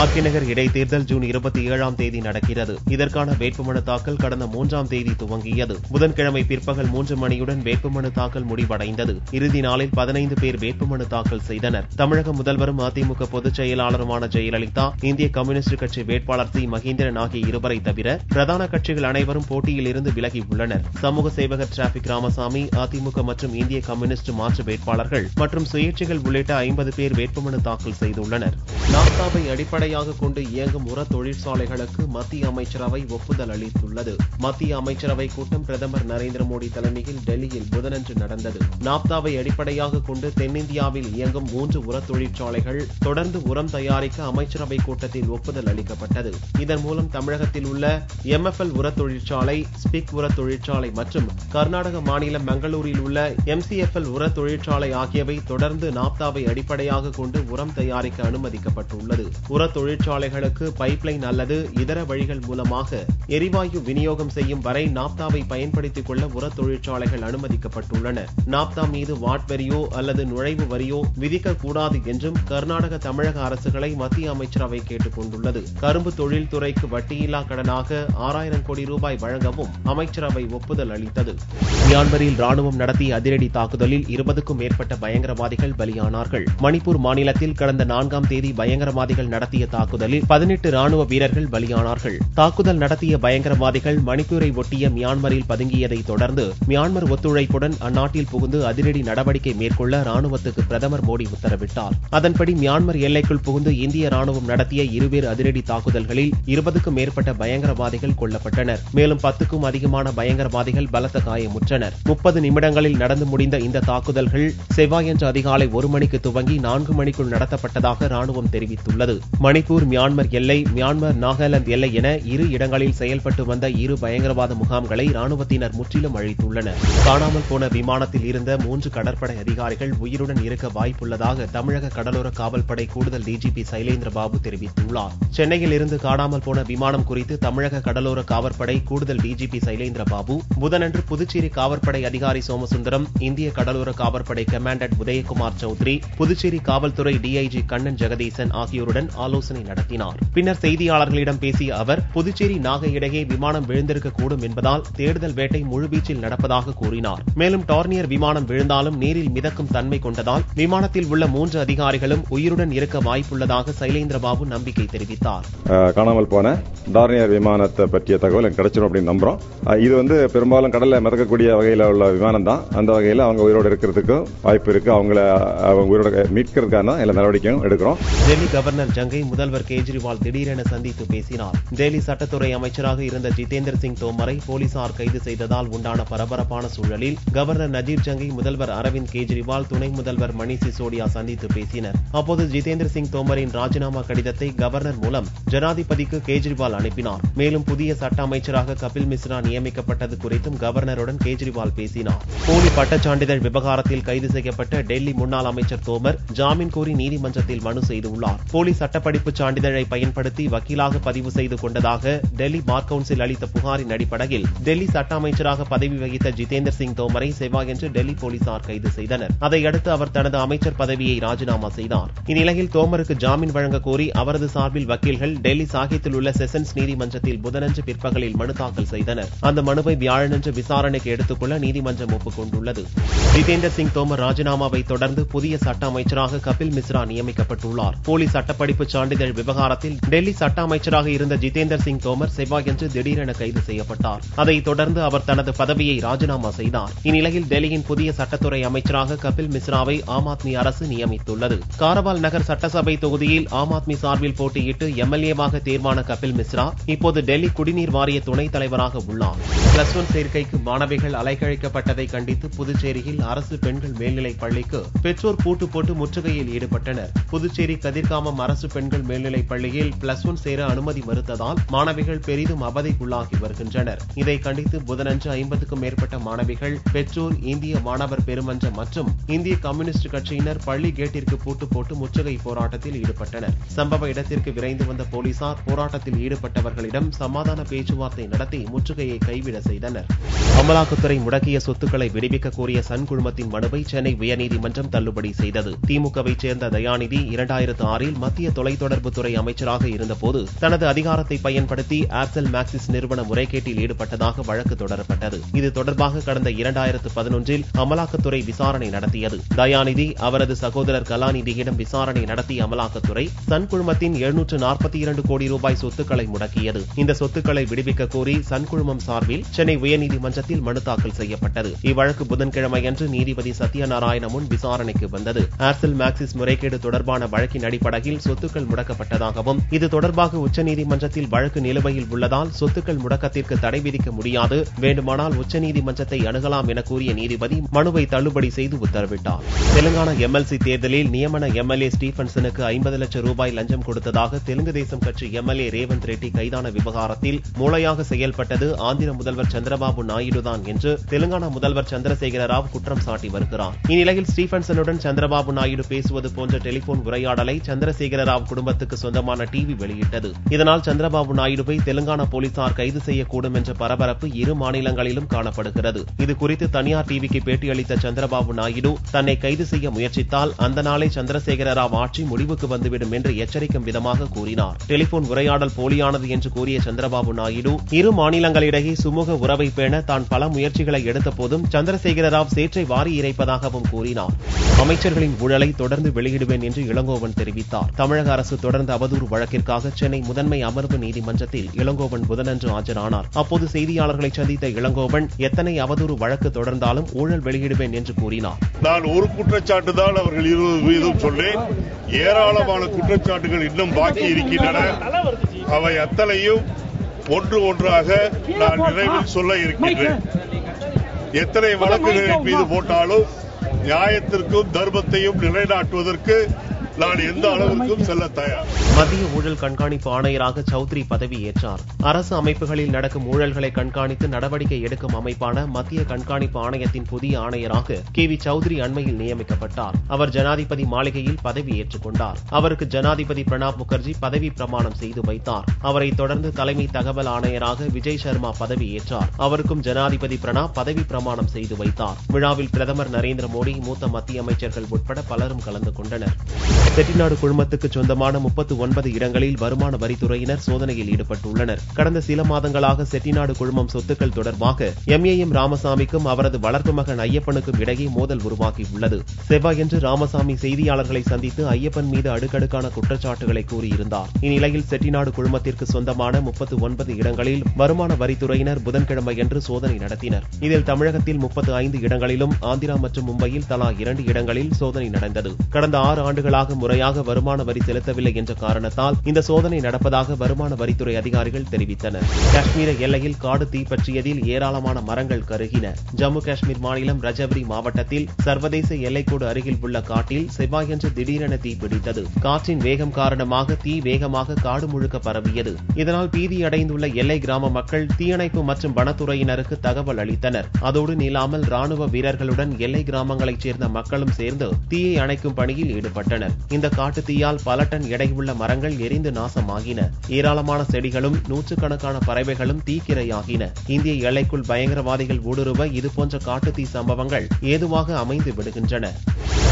ஆர்கேநகர் இடைத்தேர்தல் ஜூன் 27ஆம் தேதி நடக்கிறது. இதற்கான வேட்புமனு தாக்கல் கடந்த 3ஆம் தேதி துவங்கியது. புதன்கிழமை பிற்பகல் 3 மணியுடன் வேட்புமனு தாக்கல் முடிவடைந்தது. இறுதி நாளில் 15 பேர் வேட்புமனு தாக்கல் செய்தனர். தமிழக முதல்வரும் அதிமுக பொதுச் செயலாளருமான ஜெயலலிதா, இந்திய கம்யூனிஸ்ட் கட்சி வேட்பாளர் சி மகேந்திரன் ஆகிய இருவரை தவிர பிரதான கட்சிகள் அனைவரும் போட்டியில் இருந்து விலகியுள்ளனர். சமூக சேவகர் டிராபிக் ராமசாமி, அதிமுக மற்றும் இந்திய கம்யூனிஸ்ட் மாற்று வேட்பாளர்கள் மற்றும் சுயேட்சைகள் உள்ளிட்ட 50 பேர் வேட்புமனு தாக்கல் செய்துள்ளனர். நாப்தாவை அடிப்படையாக கொண்டு இயங்கும் உர தொழிற்சாலைகளுக்கு மத்திய அமைச்சரவை ஒப்புதல் அளித்துள்ளது. மத்திய அமைச்சரவை கூட்டம் பிரதமர் நரேந்திர மோடி தலைமையில் டெல்லியில் புதனன்று நடந்தது. நாப்தாவை அடிப்படையாக கொண்டு தென்னிந்தியாவில் இயங்கும் 3 உர தொழிற்சாலைகள் தொடர்ந்து உரம் தயாரிக்க அமைச்சரவை கூட்டத்தில் ஒப்புதல் அளிக்கப்பட்டது. இதன் மூலம் தமிழகத்தில் உள்ள MFL உர தொழிற்சாலை, ஸ்பிக் உர தொழிற்சாலை மற்றும் கர்நாடக மாநிலம் மங்களூரில் உள்ள MCFL உர தொழிற்சாலை ஆகியவை தொடர்ந்து நாப்தாவை அடிப்படையாக கொண்டு உரம் தயாரிக்க அனுமதிக்கப்பட்டுள்ளது. உர தொழிற்சாலைகளுக்கு பைப்லைன் அல்லது இதர வழிகள் மூலமாக எரிவாயு விநியோகம் செய்யும் வரை நாப்தாவை பயன்படுத்திக் கொள்ள உர தொழிற்சாலைகள் அனுமதிக்கப்பட்டுள்ளன. நாப்தா மீது வாட் வரியோ அல்லது நுழைவு வரியோ விதிக்கக்கூடாது என்றும் கர்நாடக, தமிழக அரசுகளை மத்திய அமைச்சரவை கேட்டுக் கொண்டுள்ளது. கரும்பு தொழில்துறைக்கு வட்டியில்லா கடனாக 6000 கோடி ரூபாய் வழங்கவும் அமைச்சரவை ஒப்புதல் அளித்தது. மியான்மரில் ராணுவம் நடத்திய அதிரடி தாக்குதலில் 20க்கும் மேற்பட்ட பயங்கரவாதிகள் பலியானார்கள். மணிப்பூர் மாநிலத்தில் கடந்த 4ஆம் தேதி பயங்கரவாதிகள் நடத்திய தாக்குதலில் 18 ராணுவ வீரர்கள் பலியானார்கள். தாக்குதல் நடத்திய பயங்கரவாதிகள் மணிப்பூரை ஒட்டிய மியான்மரில் பதுங்கியதை தொடர்ந்து மியான்மர் ஒத்துழைப்புடன் அந்நாட்டில் புகுந்து அதிரடி நடவடிக்கை மேற்கொள்ள ராணுவத்துக்கு பிரதமர் மோடி உத்தரவிட்டார். அதன்படி மியான்மர் எல்லைக்குள் புகுந்து இந்திய ராணுவம் நடத்திய இருவேறு அதிரடி தாக்குதல்களில் 20க்கும் மேற்பட்ட பயங்கரவாதிகள் கொல்லப்பட்டனர். மேலும் 10க்கும் அதிகமான பயங்கரவாதிகள் பலத்த காயமுற்றனர். 30 நிமிடங்களில் நடந்து முடிந்த இந்த தாக்குதல்கள் செவ்வாயன்று அதிகாலை 1 மணிக்கு துவங்கி 4 மணிக்குள் நடத்தப்பட்டதாக ராணுவம் தெரிவித்துள்ளது. மணிப்பூர் மியான்மர் எல்லை, மியான்மர் நாகாலாந்து எல்லை என இரு இடங்களில் செயல்பட்டு வந்த இரு பயங்கரவாத முகாம்களை ராணுவத்தினர் முற்றிலும் அழித்துள்ளனர். காணாமல் போன விமானத்தில் இருந்த 3 கடற்படை அதிகாரிகள் உயிருடன் இருக்க வாய்ப்புள்ளதாக தமிழக கடலோர காவல்படை கூடுதல் டிஜிபி சைலேந்திரபாபு தெரிவித்துள்ளார். சென்னையில் இருந்து காணாமல் போன விமானம் குறித்து தமிழக கடலோர காவற்படை கூடுதல் டிஜிபி சைலேந்திரபாபு புதனன்று புதுச்சேரி காவற்படை அதிகாரி சோமசுந்தரம், இந்திய கடலோர காவற்படை கமாண்டன்ட் உதயகுமார் சௌத்ரி, புதுச்சேரி காவல்துறை டிஐஜி கண்ணன் ஜெகதீசன் ஆகியோருடன் ஆலோசனை நடத்தினார். பின்னர் செய்தியாளர்களிடம் பேசிய அவர், புதுச்சேரி நாகை இடையே விமானம் விழுந்திருக்கக்கூடும் என்பதால் தேடுதல் வேட்டை முழுவீச்சில் நடப்பதாக கூறினார். மேலும் டார்னியர் விமானம் விழுந்தாலும் நீரில் மிதக்கும் தன்மை கொண்டதால் விமானத்தில் உள்ள 3 அதிகாரிகளும் உயிருடன் இருக்க வாய்ப்புள்ளதாக சைலேந்திரபாபு நம்பிக்கை தெரிவித்தார். காணாமல் போன டார்னியர் விமானத்தை பற்றிய தகவல் எனக்கு கிடைச்சிடும் அப்படின்னு நம்புறோம். இது பெரும்பாலும் கடல்ல மிதக்கக்கூடிய வகையில உள்ள விமானம் தான். அந்த வகையில் அவங்க உயிரோடு இருக்கிறதுக்கு வாய்ப்பு இருக்கு. அவங்க உயிரோட மீட்கிறதுக்கான எல்லா நடவடிக்கையும் எடுக்கிறோம். டெல்லி கவர்னர் ஜங்கை முதல்வர் கேஜ்ரிவால் திடீரென சந்தித்து பேசினார். டெல்லி சட்டத்துறை அமைச்சராக இருந்த ஜிதேந்திர சிங் தோமரை போலீசார் கைது செய்ததால் உண்டான பரபரப்பான சூழலில் கவர்னர் நஜீர் ஜங்கை, முதல்வர் அரவிந்த் கேஜ்ரிவால், துணை முதல்வர் மணீஷ் சிசோடியா சந்தித்து பேசினர். அப்போது ஜிதேந்திர சிங் தோமரின் ராஜினாமா கடிதத்தை கவர்னர் மூலம் ஜனாதிபதிக்கு கேஜ்ரிவால் அனுப்பினார். மேலும் புதிய சட்ட அமைச்சராக கபில் மிஸ்ரா நியமிக்கப்பட்டது குறித்தும் கவர்னருடன் கேஜ்ரிவால் பேசினார். போலி பட்டச்சான்றிதழ் விவகாரத்தில் கைது செய்யப்பட்ட டெல்லி முன்னாள் அமைச்சர் தோமர் ஜாமீன் கோரி நீதிமன்றத்தில் மனு செய்துள்ளார். போலி சட்டப்படிப்பு சான்றிதழை பயன்படுத்தி வக்கீலாக பதிவு செய்து கொண்டதாக டெல்லி பார் கவுன்சில் அளித்த புகாரின் அடிப்படையில் டெல்லி சட்ட அமைச்சராக பதவி வகித்த ஜிதேந்திர சிங் தோமரை செவ்வாயன்று டெல்லி போலீசார் கைது செய்தனர். அதையடுத்து அவர் தனது அமைச்சர் பதவியை ராஜினாமா செய்தார். இந்நிலையில் தோமருக்கு ஜாமீன் வழங்க கோரி அவரது சார்பில் வக்கீல்கள் டெல்லி சாகித்தில் உள்ள செஷன்ஸ் நீதிமன்றத்தில் புதனன்று பிற்பகலில் மனு தாக்கல் செய்தனர். அந்த மனுவை வியாழனன்று விசாரணைக்கு எடுத்துக்கொள்ள நீதிமன்றம் ஒப்புக்கொண்டுள்ளது. ஜிதேந்திர சிங் தோமர் ராஜினாமாவை தொடர்ந்து புதிய சட்ட அமைச்சராக கபில் மிஸ்ரா நியமிக்கப்பட்டுள்ளார். போலி சட்டப்படிப்பு சான்றிதழ் விவகாரத்தில் டெல்லி சட்ட அமைச்சராக இருந்த ஜிதேந்திர சிங் தோமர் செவ்வாயன்று திடீரென கைது செய்யப்பட்டார். அதைத் தொடர்ந்து அவர் தனது பதவியை ராஜினாமா செய்தார். இந்நிலையில் டெல்லியின் புதிய சட்டத்துறை அமைச்சராக கபில் மிஸ்ராவை ஆம் ஆத்மி அரசு நியமித்துள்ளது. காரவால் நகர் சட்டசபை தொகுதியில் ஆம் ஆத்மி சார்பில் போட்டியிட்டு எம்எல்ஏவாக தேர்வான கபில் மிஸ்ரா இப்போது டெல்லி குடிநீர் வாரிய துணைத் தலைவராக உள்ளார். +1 சேர்க்கைக்கு மாணவிகள் அலைக்கழிக்கப்பட்டதை கண்டித்து புதுச்சேரியில் அரசு பெண்கள் மேல்நிலைப் பள்ளிக்கு பெற்றோர் பூட்டு போட்டு முற்றுகையில் ஈடுபட்டனர். புதுச்சேரி கதிர்காமம் அரசு பெண்கள் மேல்நிலைப் பள்ளியில் +1 சேர அனுமதி மறுத்ததால் மாணவிகள் பெரிதும் அவதிக்குள்ளாகி வருகின்றனர். இதை கண்டித்து புதனன்று 50க்கும் மேற்பட்ட மாணவிகள், பெற்றோர், இந்திய மாணவர் பெருமன்றம் மற்றும் இந்திய கம்யூனிஸ்ட் கட்சியினர் பள்ளி கேட்டிற்கு பூட்டு போட்டு முற்றுகை போராட்டத்தில் ஈடுபட்டனர். சம்பவ இடத்திற்கு விரைந்து வந்த போலீசார் போராட்டத்தில் ஈடுபட்டவர்களிடம் சமாதான பேச்சுவார்த்தை நடத்தி முற்றுகையை கைவிட செய்தனர். அமலாக்கத்துறை முடக்கிய சொத்துக்களை விடுவிக்க கோரிய சன் குழுமத்தின் மனுவை சென்னை உயர்நீதிமன்றம் தள்ளுபடி செய்தது. திமுகவை சேர்ந்த தயாநிதி 2006இல் மத்திய தொலைத்தொடர்பு தொலைத்தொடர்புத்துறை அமைச்சராக இருந்தபோது தனது அதிகாரத்தை பயன்படுத்தி ஏர்செல் மேக்சிஸ் நிறுவன முறைகேட்டில் ஈடுபட்டதாக வழக்கு தொடரப்பட்டது. இது தொடர்பாக கடந்த 2011 அமலாக்கத்துறை விசாரணை நடத்தியது. தயாநிதி அவரது சகோதரர் கலாநிதியிடம் விசாரணை நடத்திய அமலாக்கத்துறை சன் குழுமத்தின் 742 கோடி ரூபாய் சொத்துக்களை முடக்கியது. இந்த சொத்துக்களை விடுவிக்க கோரி சன் குழுமம் சார்பில் சென்னை உயர்நீதிமன்றத்தில் மனு தாக்கல் செய்யப்பட்டது. இவ்வழக்கு புதன்கிழமையன்று நீதிபதி சத்யநாராயண முன் விசாரணைக்கு வந்தது. ஏர்செல் மேக்சிஸ் முறைகேடு தொடர்பான வழக்கின் அடிப்படையில் சொத்துக்கள் முடக்கப்பட்டதாகவும் இது தொடர்பாக உச்சநீதிமன்றத்தில் வழக்கு நிலுவையில் உள்ளதால் சொத்துக்கள் முடக்கத்திற்கு தடை விதிக்க முடியாது, வேண்டுமானால் உச்சநீதிமன்றத்தை அணுகலாம் என கூறிய நீதிபதி மனுவை தள்ளுபடி செய்து உத்தரவிட்டார். தெலுங்கானா எம்எல்சி தேர்தலில் நியமன எம்எல்ஏ ஸ்டீபன்சனுக்கு 50 லட்சம் ரூபாய் லஞ்சம் கொடுத்ததாக தெலுங்கு தேசம் கட்சி எம்எல்ஏ ரேவந்த் ரெட்டி கைதான விவகாரத்தில் மூளையாக செயல்பட்டது ஆந்திர முதல்வர் சந்திரபாபு நாயுடுதான் என்று தெலுங்கானா முதல்வர் சந்திரசேகர ராவ் குற்றம் சாட்டி வருகிறார். இந்நிலையில் ஸ்டீபன்சனுடன் சந்திரபாபு நாயுடு பேசுவது போன்ற டெலிபோன் உரையாடலை சந்திரசேகர ராவ் குடும்பத்துக்கு சொந்தமான டிவி வெளியிட்டது. இதனால் சந்திரபாபு நாயுடுவை தெலுங்கானா போலீசார் கைது செய்யக்கூடும் என்ற பரபரப்பு இரு மாநிலங்களிலும் காணப்படுகிறது. இதுகுறித்து தனியார் டிவிக்கு பேட்டியளித்த சந்திரபாபு நாயுடு தன்னை கைது செய்ய முயற்சித்தால் அந்த நாளை சந்திரசேகர ராவ் ஆட்சி முடிவுக்கு வந்துவிடும் என்று எச்சரிக்கும் விதமாக கூறினார். டெலிபோன் உரையாடல் போலியானது என்று கூறிய சந்திரபாபு நாயுடு இரு மாநிலங்களிடையே சுமூக உறவை பேண தான் பல முயற்சிகளை எடுத்த போதும் சந்திரசேகர ராவ் சேற்றை வாரி இறைப்பதாகவும் கூறினார். அமைச்சர்களின் ஊழலை தொடர்ந்து வெளியிடுவேன் என்று இளங்கோவன் தெரிவித்தார். தமிழக அரசு தொடர்ந்த அவதூறு வழக்கிற்காக சென்னை முதன்மை அமர்வு நீதிமன்றத்தில் இளங்கோவன் புதனன்று ஆஜரானார். அப்போது செய்தியாளர்களை சந்தித்த இளங்கோவன் எத்தனை அவதூறு வழக்கு தொடர்ந்தாலும் ஊழல் வெளியிடுவேன் என்று கூறினார். நான் ஒரு குற்றச்சாட்டு தான் அவர்கள் 20% சொன்னேன். ஏராளமான குற்றச்சாட்டுகள் இன்னும் பாக்கி இருக்கின்றன. அவை அத்தனையும் ஒன்று ஒன்றாக நான் நிறைவில் சொல்ல இருக்கின்றேன். எத்தனை வழக்குகளின் மீது போட்டாலும் நியாயத்திற்கும் தர்மத்தையும் நிலைநாட்டுவதற்கு நான் எந்த அளவிற்கும் செல்ல தயார். மத்திய ஊழல் கண்காணிப்பு ஆணையராக சௌத்ரி பதவி ஏற்றார். அரசு அமைப்புகளில் நடக்கும் ஊழல்களை கண்காணித்து நடவடிக்கை எடுக்கும் அமைப்பான மத்திய கண்காணிப்பு ஆணையத்தின் புதிய ஆணையராக KV சௌத்ரி அண்மையில் நியமிக்கப்பட்டார். அவர் ஜனாதிபதி மாளிகையில் பதவி ஏற்றுக் கொண்டார். அவருக்கு ஜனாதிபதி பிரணாப் முகர்ஜி பதவி பிரமாணம் செய்து வைத்தார். அவரை தொடர்ந்து தலைமை தகவல் ஆணையராக விஜய் சர்மா பதவி ஏற்றார். அவருக்கும் ஜனாதிபதி பிரணாப் பதவி பிரமாணம் செய்து வைத்தார். விழாவில் பிரதமர் நரேந்திர மோடி, மூத்த மத்திய அமைச்சர்கள் உட்பட பலரும் கலந்து கொண்டனர். செட்டிநாடு குழுமத்துக்கு சொந்தமான 39 இடங்களில் வருமான வரித்துறையினர் சோதனையில் ஈடுபட்டுள்ளனர். கடந்த சில மாதங்களாக செட்டிநாடு குழுமம் சொத்துக்கள் தொடர்பாக MAM ராமசாமிக்கும் அவரது வளர்ப்பு மகன் ஐயப்பனுக்கும் இடையே மோதல் உருவாகியுள்ளது. செவ்வாயன்று ராமசாமி செய்தியாளர்களை சந்தித்து ஐயப்பன் மீது அடுக்கடுக்கான குற்றச்சாட்டுகளை கூறியிருந்தார். இந்நிலையில் செட்டிநாடு குழுமத்திற்கு சொந்தமான 39 இடங்களில் வருமான வரித்துறையினர் புதன்கிழமையன்று சோதனை நடத்தினர். இதில் தமிழகத்தில் 35 இடங்களிலும் ஆந்திரா மற்றும் மும்பையில் தலா 2 இடங்களில் சோதனை நடந்தது. கடந்த 6 ஆண்டுகளாக முறையாக வருமான வரி செலுத்தவில்லை என்ற காரணத்தால் இந்த சோதனை நடப்பதாக வருமான வரித்துறை அதிகாரிகள் தெரிவித்தனர். காஷ்மீர எல்லையில் காடு தீப்பற்றியதில் ஏராளமான மரங்கள் கருகின. ஜம்மு காஷ்மீர் மாநிலம் ரஜௌரி மாவட்டத்தில் சர்வதேச எல்லைக்கோடு அருகில் உள்ள காட்டில் செவ்வாயன்று திடீரென தீப்பிடித்தது. காற்றின் வேகம் காரணமாக தீ வேகமாக காடு முழுக்க பரவியது. இதனால் பீதியடைந்துள்ள எல்லை கிராம மக்கள் தீயணைப்பு மற்றும் வனத்துறையினருக்கு தகவல் அளித்தனர். அதோடு நில்லாமல் ராணுவ வீரர்களுடன் எல்லை கிராமங்களைச் சேர்ந்த மக்களும் சேர்ந்து தீயை அணைக்கும் பணியில் ஈடுபட்டனர். இந்த காட்டு தீயால் பல டன் எடையுள்ள மரங்கள் எரிந்து நாசமாகின. ஏராளமான செடிகளும் நூற்றுக்கணக்கான பறவைகளும் தீக்கிரையாகின. இந்திய எல்லைக்குள் பயங்கரவாதிகள் ஊடுருவ இதுபோன்ற காட்டுத்தீ சம்பவங்கள் ஏதுவாக அமைந்து விடுகின்றன.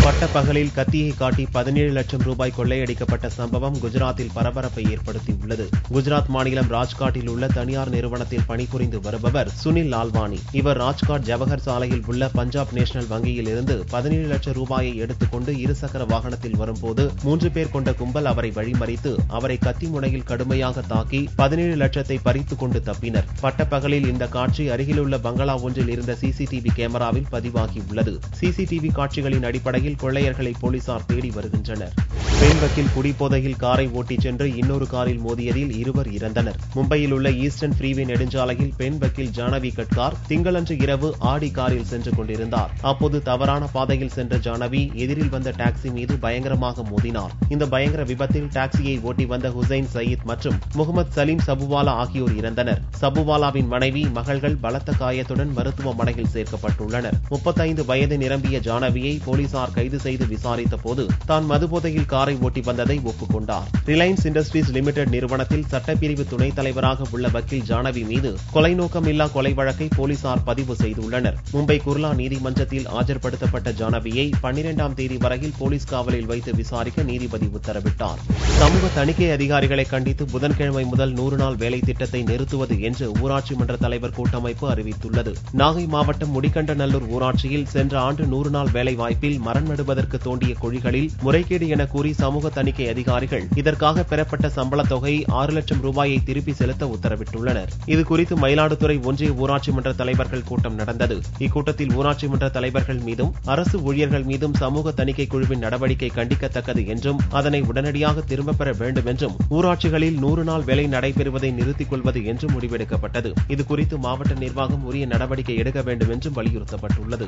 பட்டப்பகலில் கத்தியை காட்டி 17 லட்சம் ரூபாய் கொள்ளையடிக்கப்பட்ட சம்பவம் குஜராத்தில் பரபரப்பை ஏற்படுத்தியுள்ளது. குஜராத் மாநிலம் ராஜ்காட்டில் உள்ள தனியார் நிறுவனத்தில் பணிபுரிந்து வருபவர் சுனில் லால்வானி. இவர் ராஜ்காட் ஜவஹர் சாலையில் உள்ள பஞ்சாப் நேஷனல் வங்கியில் இருந்து 17 லட்சம் ரூபாயை எடுத்துக்கொண்டு இருசக்கர வாகனத்தில் வரும்போது 3 பேர் கொண்ட கும்பல் அவரை வழிமறித்து அவரை கத்தி முனையில் கடுமையாக தாக்கி 17 லட்சத்தை பறித்துக் கொண்டு தப்பினர். பட்டப்பகலில் இந்த காட்சி அருகிலுள்ள பங்களா ஒன்றில் இருந்த சிசிடிவி கேமராவில் பதிவாகியுள்ளது. சிசிடிவி காட்சிகளின் அடிப்படையில் கொள்ளையர்களை போலீசார் தேடி வருகின்றனர். பெண் வக்கீல் குடிபோதையில் காரை ஓட்டிச் சென்று இன்னொரு காரில் மோதியதில் 2 இறந்தனர். மும்பையில் உள்ள ஈஸ்டர்ன் ஃப்ரீவே நெடுஞ்சாலையில் பெண் வக்கீல் ஜானவி கட்கார் திங்களன்று இரவு ஆடி காரில் சென்று கொண்டிருந்தார். அப்போது தவறான பாதையில் சென்ற ஜானவி எதிரில் வந்த டாக்ஸி மீது பயங்கரமாக மோதினார். இந்த பயங்கர விபத்தில் டாக்ஸியை ஓட்டி வந்த ஹுசைன் சயீத் மற்றும் முகமது சலீம் சபுவாலா ஆகியோர் இறந்தனர். சபுவாலாவின் மனைவி, மகள்கள் பலத்த காயத்துடன் மருத்துவமனையில் சேர்க்கப்பட்டுள்ளனர். 35 வயது நிரம்பிய ஜானவியை போலீசார் கைது செய்து விசாரித்த போது தான் மதுபோதையில் காரை ஓட்டி வந்ததை ஒப்புக்கொண்டார். ரிலையன்ஸ் இண்டஸ்ட்ரீஸ் லிமிடெட் நிறுவனத்தில் சட்டப்பிரிவு துணைத் தலைவராக உள்ள வக்கீல் ஜானவி மீது கொலை நோக்கமில்லா கொலை வழக்கை போலீசார் பதிவு செய்துள்ளனர். மும்பை குர்லா நீதிமன்றத்தில் ஆஜர்படுத்தப்பட்ட ஜானவியை 12ஆம் தேதி வரையில் போலீஸ் காவலில் வைத்து விசாரிக்க நீதிபதி உத்தரவிட்டார். சமூக தணிக்கை அதிகாரிகளை கண்டித்து புதன்கிழமை முதல் 100 நாள் வேலை திட்டத்தை நிறுத்துவது என்று ஊராட்சி மன்ற தலைவர் கூட்டமைப்பு அறிவித்துள்ளது. நாகை மாவட்டம் முடிகண்டநல்லூர் ஊராட்சியில் சென்ற ஆண்டு 100 நாள் வேலை வாய்ப்பில் மரம் நடுவதற்கு தோண்டிய குழிகளில் முறைகேடு என கூறி சமூக தணிக்கை அதிகாரிகள் இதற்காக பெறப்பட்ட சம்பள தொகை 6 லட்சம் ரூபாயை திருப்பி செலுத்த உத்தரவிட்டுள்ளனர். இதுகுறித்து மயிலாடுதுறை ஒன்றிய ஊராட்சி மன்ற தலைவர்கள் கூட்டம் நடந்தது. இக்கூட்டத்தில் ஊராட்சி மன்ற தலைவர்கள் மீதும் அரசு ஊழியர்கள் மீதும் சமூக தணிக்கை குழுவின் நடவடிக்கை கண்டிக்கத்தக்கது என்றும் அதனை உடனடியாக திரும்பப் பெற வேண்டும் என்றும் ஊராட்சிகளில் 100 நாள் வேலை நடைபெறுவதை நிறுத்திக் கொள்வது என்றும் முடிவெடுக்கப்பட்டது. இதுகுறித்து மாவட்ட நிர்வாகம் உரிய நடவடிக்கை எடுக்க வேண்டும் என்றும் வலியுறுத்தப்பட்டுள்ளது.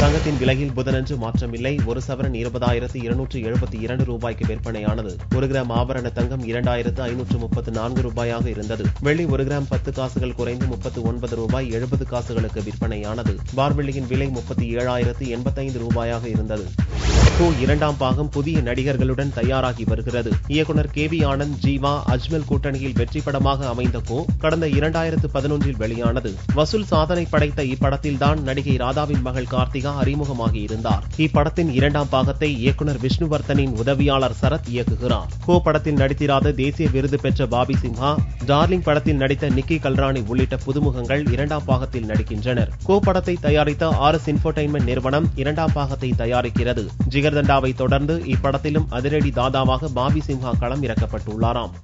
தங்கத்தின் விலையில் புதனன்று மாற்றமில்லை. ஒரு சவரன் 20,272 ரூபாய்க்கு விற்பனையானது. 1 கிராம் ஆபரண தங்கம் 2,534 ரூபாயாக இருந்தது. வெள்ளி 1 கிராம் 10 காசுகள் குறைந்து 39 ரூபாய் 70 காசுகளுக்கு விற்பனையானது. பார்வெள்ளியின் விலை 37,085 ரூபாயாக இருந்தது. 2ஆம் பாகம் புதிய நடிகர்களுடன் தயாராகி வருகிறது. இயக்குனர் KV ஆனந்த், ஜீவா, அஜ்மல் கூட்டணியில் வெற்றி படமாக அமைந்த கோ கடந்த 2011இல் வெளியானது. வசூல் சாதனை படைத்த இப்படத்தில்தான் நடிகை ராதாவின் மகள் கார்த்திகா அறிமுகமாகி இருந்தார். இப்படத்தின் 2ஆம் பாகத்தை இயக்குனர் விஷ்ணுவர்தனின் உதவியாளர் சரத் இயக்குகிறார். கோ படத்தில் நடித்திராத தேசிய விருது பெற்ற பாபி சிம்ஹா, டார்லிங் படத்தில் நடித்த நிக்கி கல்ராணி உள்ளிட்ட புதுமுகங்கள் 2ஆம் பாகத்தில் நடிக்கின்றனர். கோ படத்தை தயாரித்த RS இன்ஃபோடெயின்மென்ட் நிறுவனம் 2ஆம் பாகத்தை தயாரிக்கிறது. ஜிகர்தண்டாவை தொடர்ந்து இப்படத்திலும் அதிரடி தாதாவாக பாபி சிம்ஹா களம் இறக்கப்பட்டுள்ளாராம்.